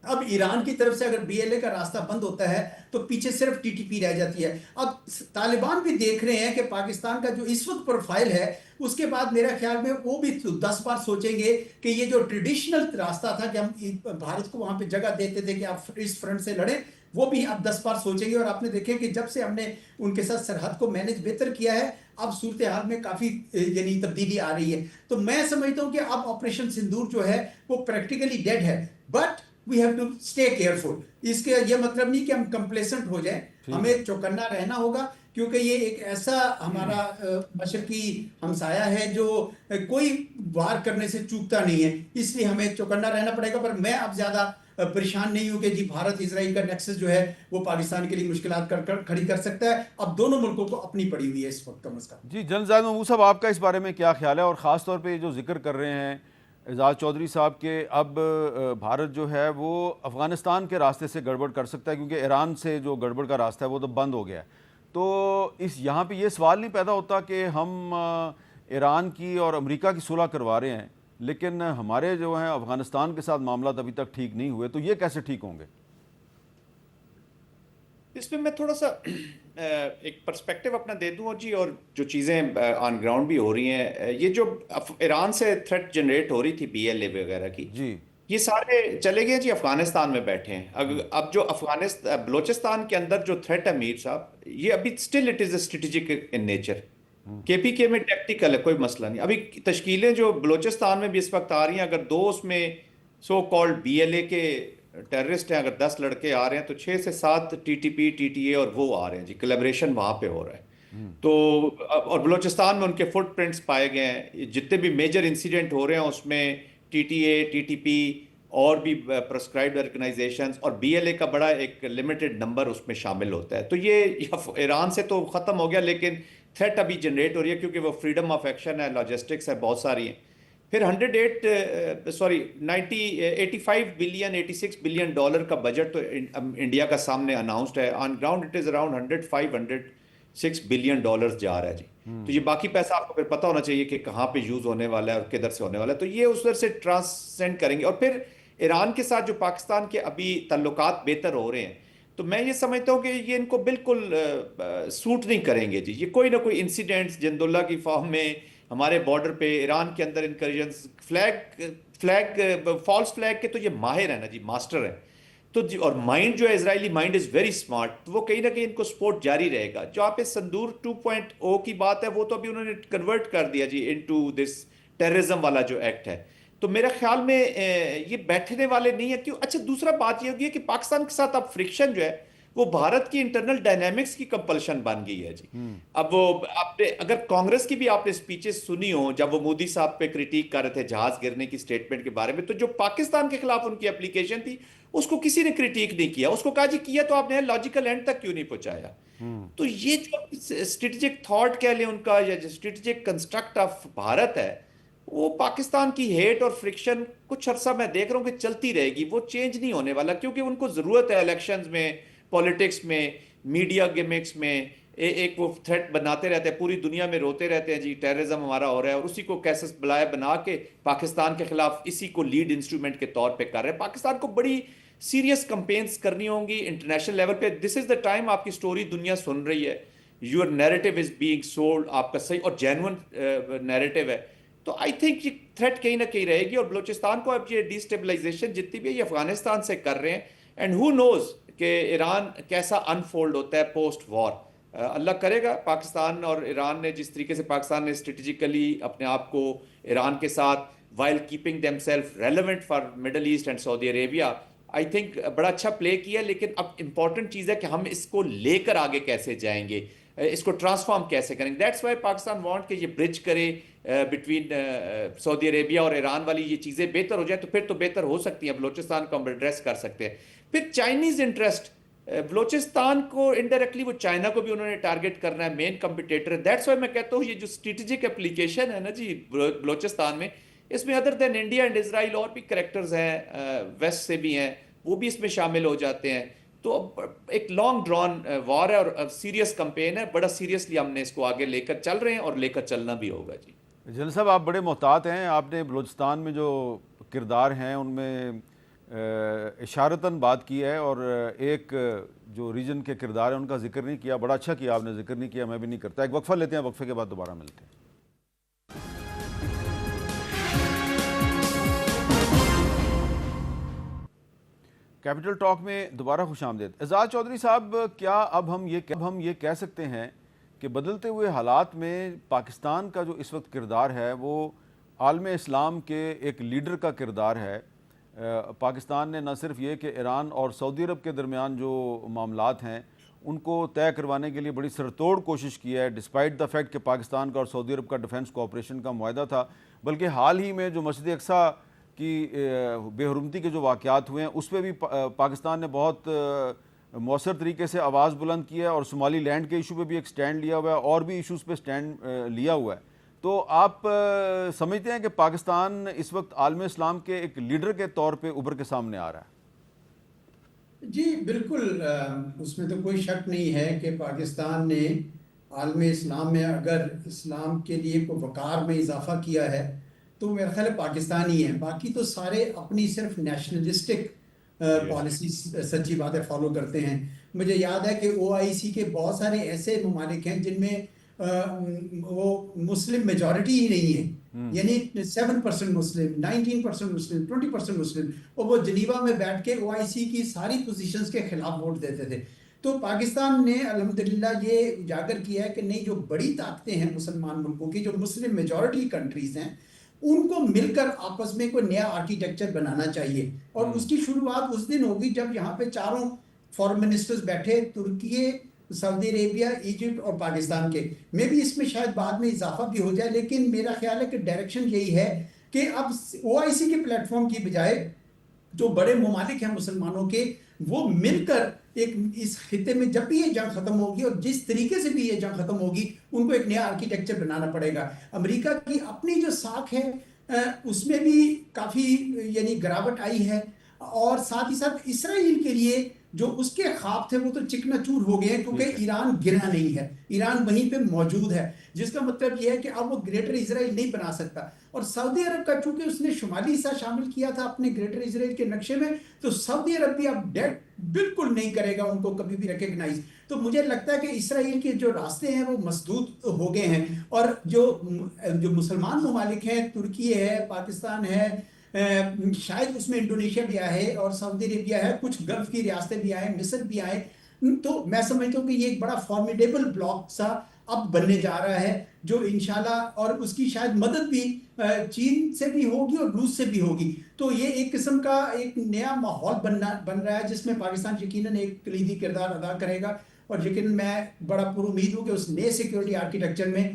اب ایران کی طرف سے اگر بی ایل اے کا راستہ بند ہوتا ہے تو پیچھے صرف ٹی ٹی پی رہ جاتی ہے۔ اب طالبان بھی دیکھ رہے ہیں کہ پاکستان کا جو اس وقت پروفائل ہے، اس کے بعد میرا خیال میں وہ بھی 10 بار سوچیں گے کہ یہ جو ٹریڈیشنل راستہ تھا کہ ہم بھارت کو وہاں پہ جگہ دیتے تھے کہ آپ اس فرنٹ سے لڑیں، وہ بھی اب 10 بار سوچیں گے۔ اور آپ نے دیکھیں کہ جب سے ہم نے ان کے ساتھ سرحد کو مینج بہتر کیا ہے، اب صورتحال میں کافی یعنی تبدیلی آ رہی ہے۔ تو میں سمجھتا ہوں کہ اب آپریشن سندور جو ہے وہ پریکٹیکلی ڈیڈ ہے، but we have to stay careful۔ اس کے یہ مطلب نہیں کہ ہم کمپلیسنٹ ہو جائیں، ہمیں چوکنا رہنا ہوگا کیونکہ یہ ایک ایسا ہمارا مشرقی ہمسایہ ہے جو کوئی وار کرنے سے چوکتا نہیں ہے، اس لیے ہمیں چوکنا رہنا پڑے گا۔ پر میں اب زیادہ پریشان نہیں ہوں کہ جی بھارت اسرائیل کا نیکسس جو ہے وہ پاکستان کے لیے مشکلات کھڑی کر سکتا ہے۔ اب دونوں ملکوں کو اپنی پڑی ہوئی ہے اس وقت کم از کم۔ جی جنرل زاہد محمود صاحب، آپ کا اس بارے میں کیا خیال ہے؟ اور خاص طور پہ جو ذکر کر رہے ہیں اعجاز چودھری صاحب کہ اب بھارت جو ہے وہ افغانستان کے راستے سے گڑبڑ کر سکتا ہے، کیونکہ ایران سے جو گڑبڑ کا راستہ ہے وہ تو بند ہو گیا ہے، تو یہاں پہ یہ سوال نہیں پیدا ہوتا کہ ہم ایران کی اور امریکہ کی صلح کروا رہے ہیں لیکن ہمارے جو ہیں افغانستان کے ساتھ معاملات ابھی تک ٹھیک نہیں ہوئے، تو یہ کیسے ٹھیک ہوں گے؟ اس میں تھوڑا سا ایک پرسپیکٹیو اپنا دے دوں جی، اور جو چیزیں آن گراؤنڈ بھی ہو رہی ہیں، یہ جو ایران سے تھریٹ جنریٹ ہو رہی تھی PLA وغیرہ کی، جی یہ سارے چلے گئے جی افغانستان میں بیٹھے ہیں۔ اب جو بلوچستان کے اندر جو تھریٹ ہے میر صاحب، یہ ابھی still it is a strategic in nature. KPK میں ٹیکٹیکل ہے، کوئی مسئلہ نہیں۔ ابھی تشکیلیں جو بلوچستان میں بھی اس وقت آ رہی ہیں، اگر 2 اس میں سو کالڈ BLA کے ٹیررسٹ ہیں، اگر 10 لڑکے آ رہے ہیں تو 6 سے 7 TTP TTA اور وہ آ رہے ہیں جی، کولیبریشن وہاں پہ ہو رہا ہے۔ تو اور بلوچستان میں ان کے فٹ پرنٹس پائے گئے ہیں، جتنے بھی میجر انسیڈنٹ ہو رہے ہیں اس میں TTA TTP اور بھی پرسکرائبڈ آرگنائزیشنز اور BLA کا بڑا ایک لمیٹڈ نمبر اس میں شامل ہوتا ہے۔ تو یہ ایران سے تو ختم ہو گیا، لیکن تھریٹ ابھی جنریٹ ہو رہی ہے کیونکہ وہ فریڈم آف ایکشن ہے، لاجسٹکس ہے، بہت ساری ہیں۔ پھر 85 بلین $86 بلین کا بجٹ تو انڈیا کا سامنے اناؤنسڈ ہے، on ground it is around $106 billion جا رہا ہے جی۔ تو یہ باقی پیسہ آپ کو پھر پتہ ہونا چاہیے کہ کہاں پہ یوز ہونے والا ہے اور کدھر سے ہونے والا ہے، تو یہ اس طرح سے ٹرانسسینڈ کریں گے۔ اور پھر ایران کے ساتھ جو پاکستان کے ابھی تعلقات بہتر ہو رہے ہیں، تو میں یہ سمجھتا ہوں کہ یہ ان کو بالکل سوٹ نہیں کریں گے جی۔ یہ کوئی نہ کوئی انسیڈنٹس جند اللہ کی فارم میں ہمارے بارڈر پہ ایران کے اندر انکرجنس، فالس فلیگ کے تو یہ ماہر ہیں نا جی، ماسٹر ہیں۔ تو جی، اور مائنڈ جو ہے اسرائیلی مائنڈ از ویری اسمارٹ، تو وہ کہیں نہ کہیں ان کو سپورٹ جاری رہے گا۔ جو آپ سندور 2.0 کی بات ہے، وہ تو ابھی انہوں نے کنورٹ کر دیا جی انٹو دس ٹیررزم والا جو ایکٹ ہے۔ تو میرے خیال میں یہ بیٹھنے والے نہیں ہیں کیوں۔ اچھا، دوسرا بات یہ ہوگی کہ پاکستان کے ساتھ اب فرکشن جو ہے وہ بھارت کی انٹرنل ڈائنامکس کی کمپلشن بن گئی ہے جی۔ اب وہ آپ نے اگر کانگریس کی بھی آپ نے سپیچز سنی ہوں جب وہ مودی صاحب پہ کریٹیک کر رہے تھے جہاز گرنے کی سٹیٹمنٹ کے بارے میں، تو جو پاکستان کے خلاف ان کی اپلیکیشن تھی اس کو کسی نے کریٹیک نہیں کیا، اس کو کہا جی کیا تو آپ نے لاجیکل اینڈ تک کیوں نہیں پہنچایا۔ تو یہ جو اسٹریٹجک تھاٹ کہہ لیں ان کا، یا جو اسٹریٹجک کنسٹرکٹ آف بھارت ہے، وہ پاکستان کی ہیٹ اور فرکشن کچھ عرصہ میں دیکھ رہا ہوں کہ چلتی رہے گی، وہ چینج نہیں ہونے والا، کیونکہ ان کو ضرورت ہے الیکشنز میں، پولیٹکس میں، میڈیا گیمکس میں ایک وہ تھریٹ بناتے رہتے ہیں، پوری دنیا میں روتے رہتے ہیں جی ٹیررزم ہمارا ہو رہا ہے، اور اسی کو کیسس بلائے بنا کے پاکستان کے خلاف اسی کو لیڈ انسٹرومنٹ کے طور پہ کر رہے ہیں۔ پاکستان کو بڑی سیریس کمپینز کرنی ہوں گی انٹرنیشنل لیول پہ۔ دس از دا ٹائم، آپ کی سٹوری دنیا سن رہی ہے، your narrative is being sold, آپ کا صحیح اور جینون نیریٹو ہے۔ تو آئی تھنک یہ تھریٹ کہیں نہ کہیں رہے گی، اور بلوچستان کو اب یہ ڈی اسٹیبلائزیشن جتنی بھی ہے یہ افغانستان سے کر رہے ہیں، اینڈ ہو نوز کہ ایران کیسا انفولڈ ہوتا ہے پوسٹ وار۔ اللہ کرے گا پاکستان اور ایران نے جس طریقے سے پاکستان نے اسٹریٹجیکلی اپنے آپ کو ایران کے ساتھ while keeping them self relevant for Middle East and Saudi Arabia, I think بڑا اچھا پلے کیا، لیکن اب امپورٹنٹ چیز ہے کہ ہم اس کو لے کر آگے کیسے جائیں گے، اس کو ٹرانسفارم کیسے کریں گے۔ دیٹس وائی پاکستان وانٹ کہ یہ برج کرے بٹوین سعودی عربیہ اور ایران والی یہ چیزیں بہتر ہو جائیں، تو پھر تو بہتر ہو سکتی ہیں، بلوچستان کو ہم ایڈریس کر سکتے ہیں۔ پھر چائنیز انٹرسٹ، بلوچستان کو انڈائریکٹلی وہ چائنا کو بھی انہوں نے ٹارگٹ کرنا ہے، مین کمپٹیٹر ہے۔ دیٹس وائی میں کہتا ہوں یہ جو اسٹریٹجک اپلیکیشن ہے نا جی بلوچستان میں، اس میں other than India and Israel اور بھی کریکٹرز ہیں، ویسٹ سے بھی ہیں، وہ بھی اس میں شامل ہو جاتے ہیں۔ تو ایک لانگ ڈران وار ہے اور سیریس کمپین ہے، بڑا سیریسلی ہم نے اس کو آگے لے کر چل رہے ہیں اور لے کر چلنا بھی ہوگا جی۔ جنرل صاحب، آپ بڑے محتاط ہیں، آپ نے بلوچستان میں جو کردار ہیں ان میں اشارتاً بات کی ہے، اور ایک جو ریجن کے کردار ہیں ان کا ذکر نہیں کیا۔ بڑا اچھا کیا آپ نے ذکر نہیں کیا، میں بھی نہیں کرتا۔ ایک وقفہ لیتے ہیں، وقفے کے بعد دوبارہ ملتے ہیں۔ کیپٹل ٹاک میں دوبارہ خوش آمدید۔ اعجاز چودھری صاحب، کیا اب ہم یہ کہہ سکتے ہیں کہ بدلتے ہوئے حالات میں پاکستان کا جو اس وقت کردار ہے وہ عالم اسلام کے ایک لیڈر کا کردار ہے؟ پاکستان نے نہ صرف یہ کہ ایران اور سعودی عرب کے درمیان جو معاملات ہیں ان کو طے کروانے کے لیے بڑی سرتوڑ کوشش کی ہے، ڈسپائٹ دا فیکٹ کہ پاکستان کا اور سعودی عرب کا ڈیفنس کوآپریشن کا معاہدہ تھا. بلکہ حال ہی میں جو مسجد اقصیٰ کی بے حرمتی کے جو واقعات ہوئے ہیں اس پہ بھی پاکستان نے بہت مؤثر طریقے سے آواز بلند کی ہے، اور صومالی لینڈ کے ایشو پہ بھی ایک سٹینڈ لیا ہوا ہے، اور بھی ایشوز پہ سٹینڈ لیا ہوا ہے. تو آپ سمجھتے ہیں کہ پاکستان اس وقت عالم اسلام کے ایک لیڈر کے طور پہ ابھر کے سامنے آ رہا ہے؟ جی بالکل، اس میں تو کوئی شک نہیں ہے کہ پاکستان نے عالم اسلام میں اگر اسلام کے لیے کوئی وقار میں اضافہ کیا ہے تو میرا خیال ہے پاکستان ہی ہے. باقی تو سارے اپنی صرف نیشنلسٹک پالیسی سچی باتیں فالو کرتے ہیں. مجھے یاد ہے کہ OIC کے بہت سارے ایسے ممالک ہیں جن میں وہ مسلم میجورٹی ہی نہیں ہے، یعنی 7% مسلم، 19% مسلم، 20% مسلم، اور وہ جنیوا میں بیٹھ کے OIC کی ساری پوزیشنز کے خلاف ووٹ دیتے تھے. تو پاکستان نے الحمدللہ یہ اجاگر کیا ہے کہ نہیں، جو بڑی طاقتیں ہیں مسلمان ملکوں کی، جو مسلم میجورٹی کنٹریز ہیں، ان کو مل کر آپس میں کوئی نیا آرکیٹیکچر بنانا چاہیے. اور اس کی شروعات اس دن ہوگی جب یہاں پہ چاروں فارن منسٹرز بیٹھے، ترکی، سعودی عربیہ، ایجپٹ اور پاکستان کے. میں بھی اس میں شاید بعد میں اضافہ بھی ہو جائے، لیکن میرا خیال ہے کہ ڈائریکشن یہی ہے کہ اب OIC کے پلیٹ فارم کی بجائے جو بڑے ممالک ہیں مسلمانوں کے، وہ مل کر ایک اس خطے میں جب بھی یہ جنگ ختم ہوگی اور جس طریقے سے بھی یہ جنگ ختم ہوگی، ان کو ایک نیا آرکیٹیکچر بنانا پڑے گا. امریکہ کی اپنی جو ساکھ ہے اس میں بھی کافی یعنی گراوٹ آئی ہے، اور ساتھ ہی ساتھ اسرائیل کے لیے جو اس کے خواب تھے وہ تو چکنا چور ہو گئے ہیں، کیونکہ ایران گرا نہیں ہے، ایران وہیں پہ موجود ہے، جس کا مطلب یہ ہے کہ اب وہ گریٹر اسرائیل نہیں بنا سکتا. اور سعودی عرب کا چونکہ اس نے شمالی حصہ شامل کیا تھا اپنے گریٹر اسرائیل کے نقشے میں، تو سعودی عرب بھی اب ڈیٹ بالکل نہیں کرے گا ان کو کبھی بھی ریکگنائز. تو مجھے لگتا ہے کہ اسرائیل کے جو راستے ہیں وہ مسدود ہو گئے ہیں، اور جو مسلمان ممالک ہیں، ترکی ہے، پاکستان ہے، شاید اس میں انڈونیشیا بھی آئے اور سعودی عربیہ ہے، کچھ گلف کی ریاستیں بھی آئے، مصر بھی آئے. تو میں سمجھتا ہوں کہ یہ ایک بڑا فارمیڈیبل بلاک سا اب بننے جا رہا ہے، جو انشاءاللہ، اور اس کی شاید مدد بھی چین سے بھی ہوگی اور روس سے بھی ہوگی. تو یہ ایک قسم کا ایک نیا ماحول بن رہا ہے جس میں پاکستان یقیناً ایک کلیدی کردار ادا کرے گا. اور یقیناً میں بڑا پر امید ہوں کہ اس نئے سیکیورٹی آرکیٹیکچر میں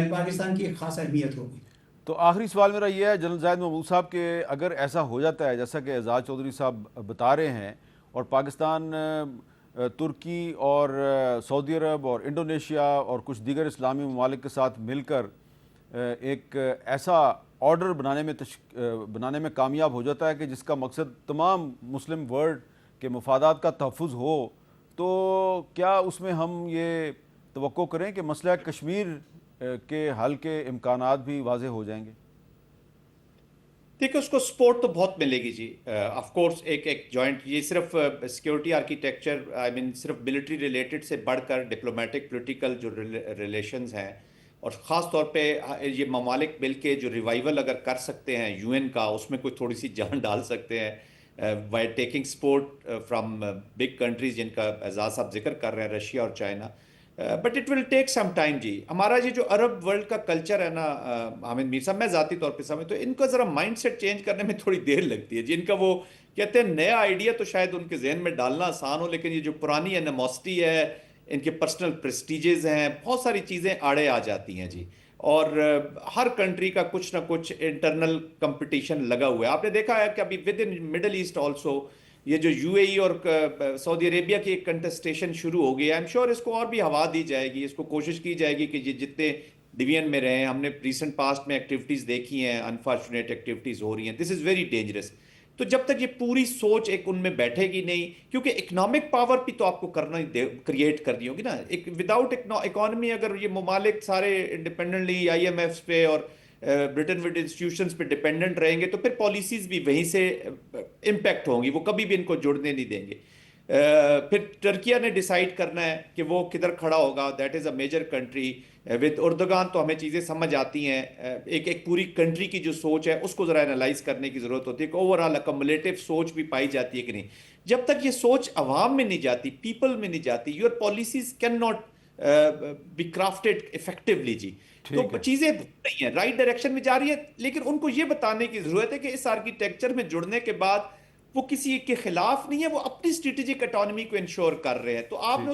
پاکستان کی ایک خاص اہمیت ہوگی. تو آخری سوال میرا یہ ہے جنرل زاہد محمود صاحب، کہ اگر ایسا ہو جاتا ہے جیسا کہ اعزاز چودھری صاحب بتا رہے ہیں، اور پاکستان ترکی اور سعودی عرب اور انڈونیشیا اور کچھ دیگر اسلامی ممالک کے ساتھ مل کر ایک ایسا آرڈر بنانے میں کامیاب ہو جاتا ہے کہ جس کا مقصد تمام مسلم ورلڈ کے مفادات کا تحفظ ہو، تو کیا اس میں ہم یہ توقع کریں کہ مسئلہ کشمیر کے حل کے امکانات بھی واضح ہو جائیں گے؟ دیکھیں، اس کو سپورٹ تو بہت ملے گی جی. آف کورس ایک جوائنٹ، یہ صرف سیکیورٹی آرکیٹیکچر، صرف ملٹری ریلیٹڈ سے بڑھ کر ڈپلومیٹک پولیٹیکل جو ریلیشنز ہیں، اور خاص طور پہ یہ ممالک مل کے جو ریوائول اگر کر سکتے ہیں UN کا، اس میں کوئی تھوڑی سی جان ڈال سکتے ہیں by taking support from big countries جن کا اعزاز صاحب ذکر کر رہے ہیں، رشیا اور China. But it will take some time جی. ہمارا یہ جو عرب ورلڈ کا کلچر ہے نا حامد میر صاحب، میں ذاتی طور پہ سمجھتا ہوں ان کا ذرا مائنڈ سیٹ چینج کرنے میں تھوڑی دیر لگتی ہے جی. ان کا وہ کہتے ہیں نیا آئیڈیا تو شاید ان کے ذہن میں ڈالنا آسان ہو، لیکن یہ جو پرانی انیموسٹی ہے، ان کے پرسنل پریسٹیجز ہیں، بہت ساری چیزیں آڑے آ جاتی ہیں جی. اور ہر کنٹری کا کچھ نہ کچھ انٹرنل کمپٹیشن لگا ہوا ہے. آپ نے دیکھا ہے کہ ابھی within Middle East also یہ جو UAE اور سعودی عربیہ کی ایک کنٹسٹیشن شروع ہو گئی ہے. آئی ایم شیور اس کو اور بھی ہوا دی جائے گی، اس کو کوشش کی جائے گی کہ یہ جتنے ڈویژن میں رہے ہیں. ہم نے ریسنٹ پاسٹ میں ایکٹیویٹیز دیکھی ہیں، انفارچونیٹ ایکٹیویٹیز ہو رہی ہیں. دس از ویری ڈینجرس. تو جب تک یہ پوری سوچ ایک ان میں بیٹھے گی نہیں، کیونکہ اکنامک پاور بھی تو آپ کو کرنا کریٹ کرنی ہوگی نا. ایک وداؤٹ اکانومی اگر یہ ممالک سارے انڈیپینڈنٹلی IMF پہ اور برٹن وڈ انسٹیٹیوشنز پہ ڈیپینڈنٹ رہیں گے، تو پھر پالیسیز بھی وہیں سے امپیکٹ ہوں گی، وہ کبھی بھی ان کو جڑنے نہیں دیں گے. پھر ٹرکیہ نے ڈیسائیڈ کرنا ہے کہ وہ کدھر کھڑا ہوگا. That is a major country with Erdogan. تو ہمیں چیزیں سمجھ آتی ہیں. ایک پوری کنٹری کی جو سوچ ہے اس کو ذرا انالائز کرنے کی ضرورت ہوتی ہے کہ اوور آل اکمولیٹو سوچ بھی پائی جاتی ہے کہ نہیں. جب تک یہ سوچ عوام میں نہیں جاتی، پیپل میں نہیں جاتی، your policies can not be crafted effectively جی. تو چیزیں نہیں ہیں، رائٹ ڈائریکشن میں جا رہی ہے، لیکن ان کو یہ بتانے کی ضرورت ہے کہ اس آرکیٹیکچر میں جڑنے کے بعد وہ کسی کے خلاف نہیں ہے، وہ اپنی اسٹریٹجک اٹانومی کو انشور کر رہے ہیں. تو آپ نے